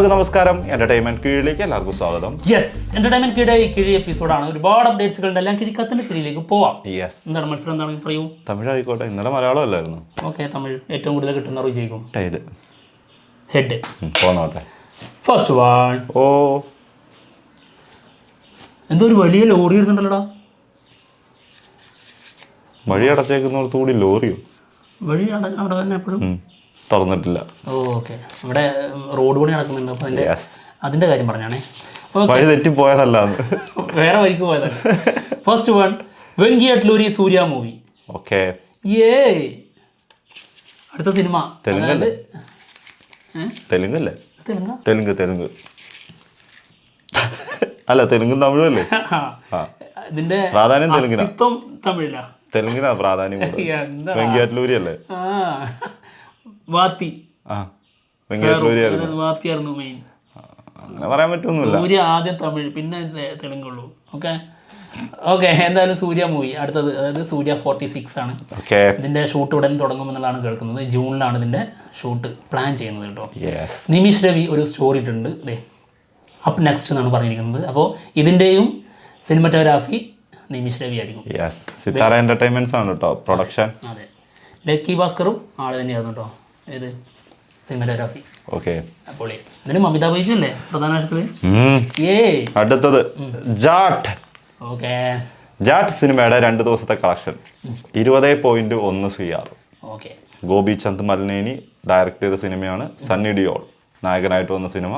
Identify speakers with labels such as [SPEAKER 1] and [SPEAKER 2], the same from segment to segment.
[SPEAKER 1] എല്ലാവർക്കും നമസ്കാരം. എന്റർടൈൻമെന്റ് കീഴിലേക്ക് എല്ലാവർക്കും സ്വാഗതം.
[SPEAKER 2] യെസ്, എന്റർടൈൻമെന്റ് കിഴി എപ്പിസോഡാണ്. ഒരുപാട് അപ്ഡേറ്റ്സുകളുണ്ട്. എല്ലാം കിഴിക്കത്തിന്റെ കീഴിലേക്ക് പോവാം. എന്താണ് മത്സരം? എന്താണ് പറയൂ.
[SPEAKER 1] തമിഴ് ആയിക്കോട്ടെ. ഇന്നലെ മലയാളം അല്ലായിരുന്നു.
[SPEAKER 2] ഓക്കെ, തമിഴ് ഏറ്റവും കൂടുതൽ കിട്ടുന്നവർ വിജയിക്കും.
[SPEAKER 1] ഹെഡ് പോന്നോട്ടെ.
[SPEAKER 2] First one.
[SPEAKER 1] ഓ,
[SPEAKER 2] എന്തോ ഒരു വലിയ ലോറി ഇരുന്നുണ്ടല്ലോടാ.
[SPEAKER 1] വഴി അടച്ചേക്കുന്നവർക്ക് കൂടി ലോറിയോ?
[SPEAKER 2] വഴി അവിടെ തന്നെ എപ്പോഴും
[SPEAKER 1] തുറന്നിട്ടില്ല.
[SPEAKER 2] ഓക്കെ, ഇവിടെ റോഡ് പണി നടക്കുന്നുണ്ട്. അപ്പോൾ അതിൻ്റെ കാര്യം പറഞ്ഞാണേ.
[SPEAKER 1] വഴി തെറ്റിപ്പോയതല്ല,
[SPEAKER 2] വേറെ വഴിക്ക് പോയതല്ല. ഫസ്റ്റ് വൺ, വെങ്കി അട്ലൂരി സൂര്യ മൂവി.
[SPEAKER 1] ഓക്കെ,
[SPEAKER 2] അടുത്ത സിനിമ
[SPEAKER 1] തെലുങ്കല്ലേ? തെലുങ്ക് അല്ല, തെലുങ്കും തമിഴും അല്ലേ?
[SPEAKER 2] ഇതിന്റെ
[SPEAKER 1] പ്രാധാന്യം തെലുങ്കിനാ.
[SPEAKER 2] തമിഴില
[SPEAKER 1] തെലുങ്കിനാ പ്രാധാന്യം. വെങ്കി അട്ലൂരി അല്ലേ?
[SPEAKER 2] വാത്തിയായിരുന്നു മെയിൻ.
[SPEAKER 1] അങ്ങനെ പറയാൻ പറ്റൊന്നുമില്ല.
[SPEAKER 2] സൂര്യ ആദ്യം തമിഴ്, പിന്നെ തെലുങ്കുള്ളൂ. ഓക്കെ, എന്തായാലും സൂര്യ മൂവി അടുത്തത്. അതായത് സൂര്യ 46 ആണ്. ഇതിന്റെ ഷൂട്ട് ഉടൻ തുടങ്ങുമെന്നുള്ളതാണ് കേൾക്കുന്നത്. ജൂണിലാണ് ഇതിന്റെ ഷൂട്ട് പ്ലാൻ ചെയ്യുന്നത് കേട്ടോ. നിമിഷ് രവി ഒരു സ്റ്റോറി ഇട്ടുണ്ട്. അപ്പ് നെക്സ്റ്റ് എന്നാണ് പറഞ്ഞിരിക്കുന്നത്. അപ്പോൾ ഇതിന്റെയും സിനിമറ്റോഗ്രാഫി നിമിഷ് രവി ആയിരിക്കും.
[SPEAKER 1] സിതാര എന്റർടൈൻമെന്റ്സ് ആണ് കേട്ടോ പ്രൊഡക്ഷൻ.
[SPEAKER 2] അതെ, ലക്കി ഭാസ്കറും ആള് തന്നെയായിരുന്നു കേട്ടോ. ഏത് സിനിമറ്റോഗ്രാഫി.
[SPEAKER 1] ഓക്കെ,
[SPEAKER 2] അപ്പോൾ ഇതിന് മമിത ബൈജു അല്ലേ പ്രധാന വേഷത്തില്?
[SPEAKER 1] അടുത്തത് ജാട്ട്.
[SPEAKER 2] ഓക്കെ,
[SPEAKER 1] ജാട്ട് സിനിമയുടെ 2 ദിവസത്തെ collection 20.1 CR.
[SPEAKER 2] Okay,
[SPEAKER 1] Gopichand Malineni direct ചെയ്ത സിനിമയാണ്. സണ്ണി ഡിയോൾ നായകനായിട്ട് വന്ന സിനിമ.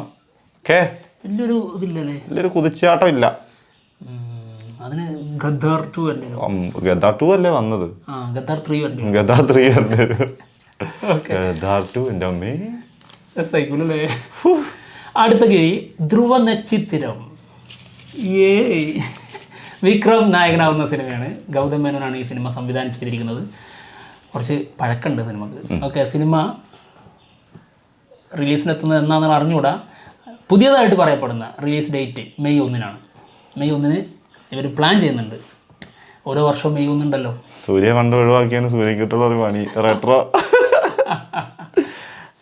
[SPEAKER 1] ഓക്കെ,
[SPEAKER 2] വലിയൊരു ഇതില്ലല്ലേ,
[SPEAKER 1] വലിയൊരു കുതിച്ചാട്ടം ഇല്ല.
[SPEAKER 2] അതിന് ഗദ്ദാർ 2 അല്ലേ?
[SPEAKER 1] ഗദ്ദാർ 2 അല്ലേ വന്നത്?
[SPEAKER 2] ഗദ്ദാർ 3 അല്ലേ?
[SPEAKER 1] ഗദ്ദാർ 3 അല്ലേ? ഗദ്ദാർ 2 എൻ്റെ അമ്മേ.
[SPEAKER 2] അടുത്ത കിഴി ധ്രുവ നക്ഷത്രം. വിക്രം നായകനാവുന്ന സിനിമയാണ്. ഗൗതം മേനോനാണ് ഈ സിനിമ സംവിധാനം ചെയ്തിരിക്കുന്നത്. കുറച്ച് പഴക്കമുണ്ട് സിനിമക്ക്. ഓക്കെ, സിനിമ റിലീസിനെത്തുന്നത് എന്നാണെന്ന് അറിഞ്ഞുകൂടാ. പുതിയതായിട്ട് പറയപ്പെടുന്ന റിലീസ് ഡേറ്റ് മെയ് 1 മെയ് 1 ഇവർ പ്ലാൻ ചെയ്യുന്നുണ്ട്. ഓരോ വർഷവും മെയ് 1 ഉണ്ടല്ലോ.
[SPEAKER 1] സൂര്യ കണ്ട് ഒഴിവാക്കിയാണ് സൂര്യക്കിട്ടുള്ള ഒരു പണി. റെട്രോ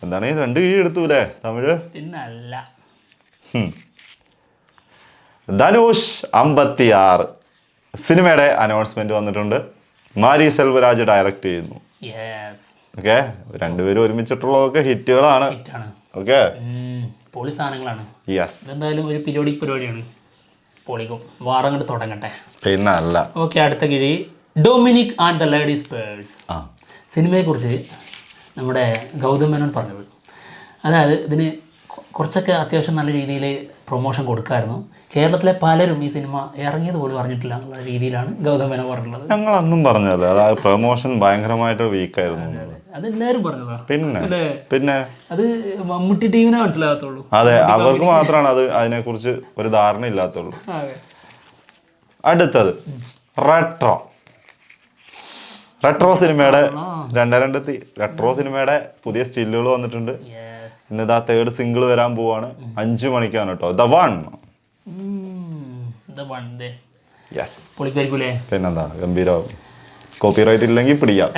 [SPEAKER 1] എന്താണ് 2 കിഴി എടുത്തൂലേ തമിഴ്?
[SPEAKER 2] പിന്നല്ല.
[SPEAKER 1] ധനുഷ് 56 സിനിമയുടെ അനൗൺസ്മെന്റ് വന്നിട്ടുണ്ട്. മാരി സെൽവരാജ് ഡയറക്റ്റ് ചെയ്യുന്നു. ഓക്കെ, രണ്ടുപേരും ഒരുമിച്ചിട്ടുള്ളതൊക്കെ ഹിറ്റുകളാണ്. ഓക്കെ,
[SPEAKER 2] പൊളി സാധനങ്ങളാണ്. എന്തായാലും ഒരു പീരിയോഡിക് പരിപാടിയാണ്. പൊളിക്കും. വാറങ്ങോട്ട് തുടങ്ങട്ടെ.
[SPEAKER 1] പിന്നെ അല്ല.
[SPEAKER 2] ഓക്കെ, അടുത്ത കിഴി Dominic and the ladies purse. സിനിമയെക്കുറിച്ച് നമ്മുടെ ഗൗതം മേനോൻ പറഞ്ഞത്. അതായത് ഇതിന് കുറച്ചൊക്കെ അത്യാവശ്യം നല്ല രീതിയിൽ പ്രൊമോഷൻ കൊടുക്കായിരുന്നു. കേരളത്തിലെ പലരും ഈ സിനിമ ഇറങ്ങിയത് പോലും അറിഞ്ഞിട്ടില്ല എന്നുള്ള രീതിയിലാണ് ഗൗതം മേനോൻ പറഞ്ഞിട്ടുള്ളത്.
[SPEAKER 1] ഞങ്ങൾ അന്നും പറഞ്ഞത് അതായത് പ്രൊമോഷൻ ഭയങ്കരമായിട്ട് വീക്കായിരുന്നു.
[SPEAKER 2] അതെല്ലാവരും പറഞ്ഞതാ.
[SPEAKER 1] പിന്നെ
[SPEAKER 2] അത് മമ്മൂട്ടി ടീമിനെ മനസ്സിലാകത്തുള്ളൂ.
[SPEAKER 1] അതെ, അവർക്ക് മാത്രമാണ് അത് അതിനെക്കുറിച്ച് ഒരു ധാരണ ഇല്ലാത്തുള്ളൂ. അടുത്തത് റെട്രോ സിനിമയുടെ 2002 റെട്രോ സിനിമയുടെ പുതിയ സ്റ്റില്ലുകൾ വന്നിട്ടുണ്ട്. ഇന്നിതാ 3rd സിംഗിൾ വരാൻ പോവാണ്. 5 മണിക്കാണ് കേട്ടോ. The one. പിന്നെന്താ ഗംഭീരമാവും. കോപ്പിറൈറ്റ് ഇല്ലെങ്കിൽ പിടിക്കാം.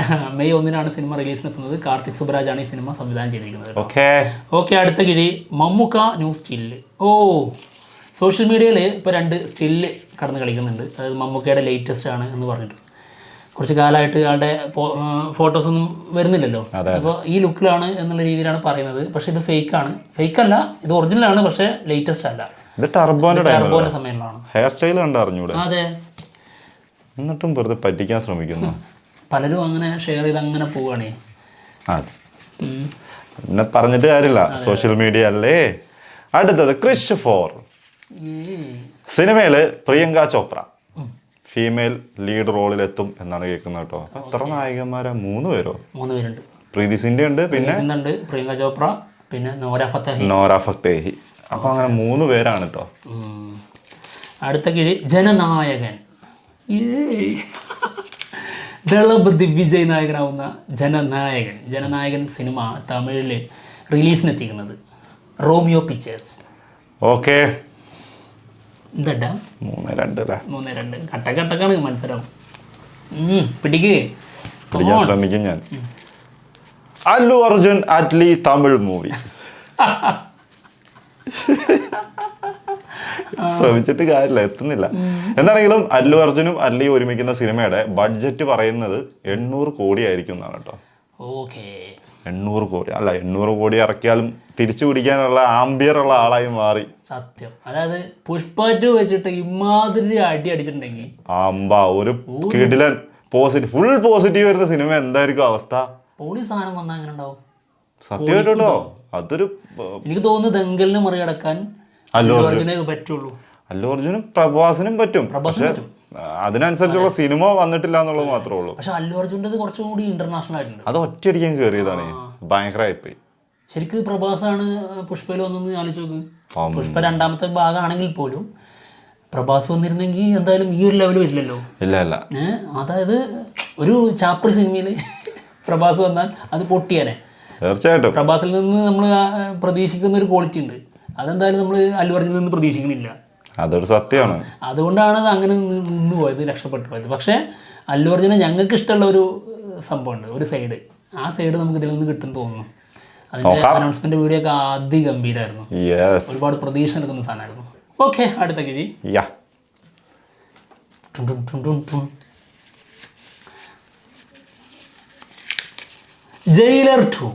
[SPEAKER 2] മെയ് 1 സിനിമ റിലീസിനെത്തുന്നത്. കാർത്തിക് സുബ്രാജാണ് ഈ സിനിമ സംവിധാനം ചെയ്തിരിക്കുന്നത്.
[SPEAKER 1] ഓക്കെ,
[SPEAKER 2] അടുത്ത കിഴി മമ്മൂക്ക ന്യൂ സ്റ്റില്ല്. സോഷ്യൽ മീഡിയയിൽ ഇപ്പോൾ 2 സ്റ്റില്ല് കടന്ന് കളിക്കുന്നുണ്ട്. അതായത് മമ്മൂക്കയുടെ ലേറ്റസ്റ്റ് ആണ് എന്ന് പറഞ്ഞിട്ട്. കുറച്ച് കാലമായിട്ട് ആളുടെ ഫോട്ടോസൊന്നും വരുന്നില്ലല്ലോ. അപ്പോൾ ഈ ലുക്കിലാണ് എന്നുള്ള രീതിയിലാണ് പറയുന്നത്. പക്ഷെ ഇത് ഫേക്കല്ല, ഇത് ഒറിജിനലാണ്. പക്ഷേ ലേറ്റസ്റ്റ് അല്ല. ടർബോന്റെ സമയങ്ങളാണ്.
[SPEAKER 1] ഹെയർ സ്റ്റൈൽ കണ്ടറിഞ്ഞൂടെ?
[SPEAKER 2] അതെ,
[SPEAKER 1] എന്നിട്ടും വെറുതെ പറ്റിക്കാൻ ശ്രമിക്കുന്നു.
[SPEAKER 2] പലരും അങ്ങനെ ഷെയർ ചെയ്ത് അങ്ങനെ പോവുകയാണേ.
[SPEAKER 1] പിന്നെ പറഞ്ഞിട്ട് കാര്യമില്ല, സോഷ്യൽ മീഡിയ അല്ലേ. അടുത്തത് ക്രിഷ് 4 സിനിമയില് പ്രിയങ്ക ചോപ്ര ഫീമെയിൽ ലീഡ് റോളിലെത്തും എന്നാണ് കേൾക്കുന്നത് കേട്ടോ. എത്ര നായികന്മാരാ? 3 പേരോ?
[SPEAKER 2] 3 പേരുണ്ട്.
[SPEAKER 1] പ്രീതി സിൻഡ ഉണ്ട്, പിന്നെ
[SPEAKER 2] പ്രിയങ്ക ചോപ്ര, പിന്നെ നോര
[SPEAKER 1] ഫത്തേഹി. അപ്പൊ അങ്ങനെ 3 പേരാണ് കേട്ടോ.
[SPEAKER 2] അടുത്ത കിഴി ജനനായകൻ. ദളപതി വിജയ് നായകനാവുന്ന ജനനായകൻ സിനിമ തമിഴിൽ റിലീസിനെത്തിക്കുന്നത്. Romeo pictures.
[SPEAKER 1] ഓക്കെ,
[SPEAKER 2] എന്താ
[SPEAKER 1] 3-2
[SPEAKER 2] കട്ടക്കാണ് മത്സരം. പിടിക്കാൻ
[SPEAKER 1] ശ്രമിക്കും ഞാൻ. അല്ലു അർജുൻ അറ്റ്ലി തമിഴ് മൂവി. ശ്രമിച്ചിട്ട് കാര്യമില്ല, എത്തുന്നില്ല. എന്താണെങ്കിലും അല്ലു അർജുനും അല്ലിയും ഒരുമിക്കുന്ന സിനിമയുടെ ബഡ്ജറ്റ് പറയുന്നത് 800 കോടി ആയിരിക്കും എന്നാണ് കേട്ടോ.
[SPEAKER 2] ഓക്കെ,
[SPEAKER 1] 800 കോടി അല്ല, 800 കോടി ഇറക്കിയാലും തിരിച്ചു പിടിക്കാനുള്ള ആംബിയർ ഉള്ള ആളായി മാറി.
[SPEAKER 2] സത്യം. അതായത് പുഷ്പ 2 വെച്ചിട്ട് ഇമാതിരി അടി അടിച്ചിട്ടുണ്ടെങ്കിൽ
[SPEAKER 1] ഒരു കിടിലൻ ഫുൾ പോസിറ്റീവ് വരുന്ന സിനിമ എന്തായിരിക്കും അവസ്ഥ?
[SPEAKER 2] പോലീസ് സാധനം വന്നാൽ അങ്ങനെ ഉണ്ടാവും.
[SPEAKER 1] സത്യമായിട്ടോ, അതൊരു
[SPEAKER 2] എനിക്ക് തോന്നുന്നു ദങ്കലിനെ മറികടക്കാൻ അല്ലു അർജുനെ പറ്റുള്ളൂ.
[SPEAKER 1] അല്ലു അർജുനും പ്രഭാസിനും പറ്റും, പക്ഷെ അതിനനുസരിച്ചുള്ള സിനിമ വന്നിട്ടില്ല എന്നുള്ളത് മാത്രമേ ഉള്ളൂ.
[SPEAKER 2] പക്ഷെ അല്ലു അർജുൻ്റെ കുറച്ചും കൂടി ഇന്റർനാഷണൽ ആയിട്ടുണ്ട്.
[SPEAKER 1] അത് ഒറ്റയടിക്കാൻ കയറിയതാണ്, ഭയങ്കരമായിപ്പോയി.
[SPEAKER 2] ശരിക്കും പ്രഭാസാണ് പുഷ്പയിൽ വന്നെന്ന് ആലോചിച്ച് നോക്ക്. പുഷ്പ 2ാമത്തെ ഭാഗമാണെങ്കിൽ പോലും പ്രഭാസ് വന്നിരുന്നെങ്കിൽ എന്തായാലും ഈ ഒരു ലെവൽ വരില്ലല്ലോ.
[SPEAKER 1] ഇല്ല.
[SPEAKER 2] അതായത് ഒരു ചാപ്രി സിനിമയിൽ പ്രഭാസ് വന്നാൽ അത് പൊട്ടിയാനെ.
[SPEAKER 1] തീർച്ചയായിട്ടും
[SPEAKER 2] പ്രഭാസിൽ നിന്ന് നമ്മൾ പ്രതീക്ഷിക്കുന്ന ഒരു ക്വാളിറ്റി ഉണ്ട്, അതെന്തായാലും നമ്മൾ അല്ലു അർജുനിൽ നിന്ന് പ്രതീക്ഷിക്കണില്ല.
[SPEAKER 1] അതൊരു സത്യമാണ്.
[SPEAKER 2] അതുകൊണ്ടാണ് അത് അങ്ങനെ നിന്ന് പോയത്, രക്ഷപ്പെട്ടു പോയത്. പക്ഷേ അല്ലു അർജുനെ ഞങ്ങൾക്ക് ഇഷ്ടമുള്ള ഒരു സംഭവമുണ്ട്, ഒരു സൈഡ്. ആ സൈഡ് നമുക്ക് ഇതിൽ നിന്ന് കിട്ടും തോന്നുന്നു. അതിൻ്റെ അനൗൺസ്മെന്റ് വീഡിയോ ഒക്കെ അതിഗംഭീരമായിരുന്നു, ഒരുപാട് പ്രതീക്ഷ നിൽക്കുന്ന സാധനമായിരുന്നു. ഓക്കെ, അടുത്ത കിഴി. ജയിലർ 2.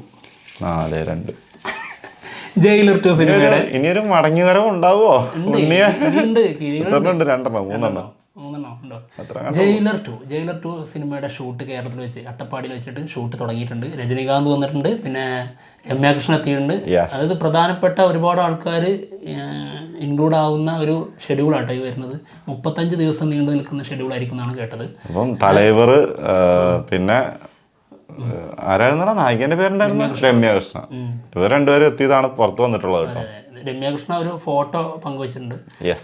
[SPEAKER 2] ജയിലർ 2 സിനിമയുടെ
[SPEAKER 1] ഇനിയൊരു മടങ്ങി വരവ് ഉണ്ടാവോ?
[SPEAKER 2] ജയിലർ 2 സിനിമയുടെ ഷൂട്ട് കേരളത്തിൽ വെച്ച് അട്ടപ്പാടിയിൽ വെച്ചിട്ട് ഷൂട്ട് തുടങ്ങിയിട്ടുണ്ട്. രജനീകാന്ത് വന്നിട്ടുണ്ട്, പിന്നെ രമ്യാകൃഷ്ണൻ എത്തിയിട്ടുണ്ട്. അതായത് പ്രധാനപ്പെട്ട ഒരുപാട് ആൾക്കാർ ഇൻക്ലൂഡ് ആവുന്ന ഒരു ഷെഡ്യൂളാട്ടോ ഈ വരുന്നത്. 35 ദിവസം നീണ്ടു നിൽക്കുന്ന ഷെഡ്യൂൾ ആയിരിക്കും എന്നാണ് കേട്ടത്.
[SPEAKER 1] അപ്പം തലൈവർ, പിന്നെ ആരായിരുന്നാ നായികന്റെ പേരെന്തായിരുന്നു? രമ്യാകൃഷ്ണ. ഇവർ രണ്ടുപേരും എത്തിയതാണ് പുറത്ത് വന്നിട്ടുള്ളത് കേട്ടോ.
[SPEAKER 2] രമ്യാകൃഷ്ണ ഒരു ഫോട്ടോ പങ്കുവച്ചിട്ടുണ്ട്.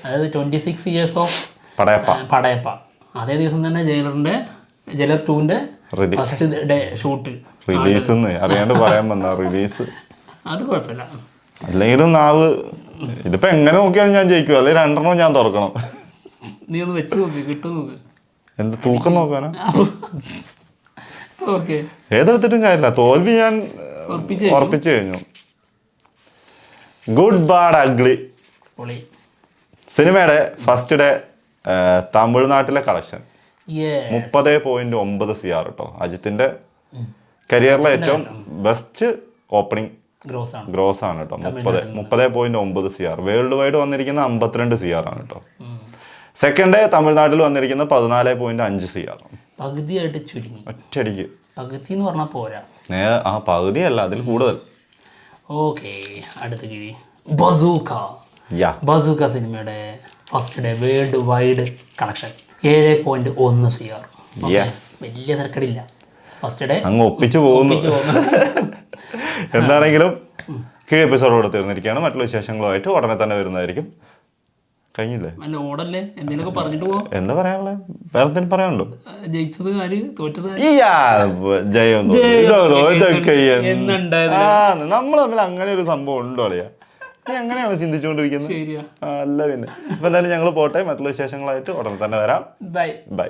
[SPEAKER 2] അതായത് 26 years ഓഫ് പടയപ്പ. അതേ ദിവസം തന്നെ ജയിലർ 2ന്റെ ഫസ്റ്റ് ഡേ ഷൂട്ട്
[SPEAKER 1] റിലീസ് അറിയാണ്ട് പറയാൻ വന്ന റിലീസ്.
[SPEAKER 2] അത് കുഴപ്പമില്ല.
[SPEAKER 1] അല്ലെങ്കിലും നാവ് ഇതിപ്പോ എങ്ങനെ നോക്കിയാലും ഞാൻ ജയിക്കും, അല്ലെങ്കിൽ 2 ഞാൻ തുറക്കണം.
[SPEAKER 2] നീ ഒന്ന് വെച്ച് നോക്ക്, കിട്ടും നോക്ക്.
[SPEAKER 1] എന്ത് തൂക്കം നോക്കാനാ?
[SPEAKER 2] ഓക്കെ,
[SPEAKER 1] ഏതെടുത്തിട്ടും കാര്യമില്ല, തോൽവി ഞാൻ ഉറപ്പിച്ചു കഴിഞ്ഞു. ഗുഡ് ബാഡ് അഗ്ലി സിനിമയുടെ ഫസ്റ്റ് ഡേ തമിഴ്നാട്ടിലെ കളക്ഷൻ 30.9 CR കേട്ടോ. അജിത്തിന്റെ കരിയറിലെ ഏറ്റവും ബെസ്റ്റ് ഓപ്പണിംഗ് ഗ്രോസ് ആണ് കേട്ടോ. 30.9 CR. വേൾഡ് വൈഡ് വന്നിരിക്കുന്ന 52 CR ആണ് കേട്ടോ. സെക്കൻഡ് ഡേ തമിഴ്നാട്ടിൽ വന്നിരിക്കുന്ന 14.5 CR.
[SPEAKER 2] പകുതിയായിട്ട് ചുരുങ്ങി
[SPEAKER 1] ഒറ്റയടിക്ക്.
[SPEAKER 2] പകുതി എന്ന് പറഞ്ഞാൽ പോരാ,
[SPEAKER 1] പകുതിയല്ല, അതിൽ കൂടുതൽ.
[SPEAKER 2] ഓക്കെ, അടുത്ത കിഴി ബസൂക്ക സിനിമയുടെ first day world wide collection 7.1 CR. വലിയ തിരക്കടില്ല, ഫസ്റ്റ് ഡേ
[SPEAKER 1] അങ്ങ് ഒപ്പിച്ചു പോകുന്നു. എന്താണെങ്കിലും കീഴ് എപ്പിസോഡോട് തീർന്നിരിക്കുകയാണ്. മറ്റുള്ള വിശേഷങ്ങളുമായിട്ട് ഉടനെ തന്നെ വരുന്നതായിരിക്കും. കഴിഞ്ഞില്ലേ?
[SPEAKER 2] അല്ല, ഓടല്ലേ, എന്തെങ്കിലുമൊക്കെ പറഞ്ഞിട്ട് പോവാം.
[SPEAKER 1] എന്താ പറയാനുള്ളത്? വേറെ എന്തെങ്കിലും പറയാനുണ്ടോ?
[SPEAKER 2] ജയിച്ചത് ആര്, തോറ്റത്
[SPEAKER 1] ജയം. നമ്മൾ തമ്മിൽ അങ്ങനെ ഒരു സംഭവം ഉണ്ടോ അളിയാ? നീ അങ്ങനെയാണോ ചിന്തിച്ചുകൊണ്ടിരിക്കുന്നത്? അല്ല പിന്നെ. ഇപ്പൊ എന്തായാലും ഞങ്ങൾ പോട്ടെ, മറ്റുള്ള വിശേഷങ്ങളായിട്ട് ഉടനെ തന്നെ വരാം.
[SPEAKER 2] ബൈ.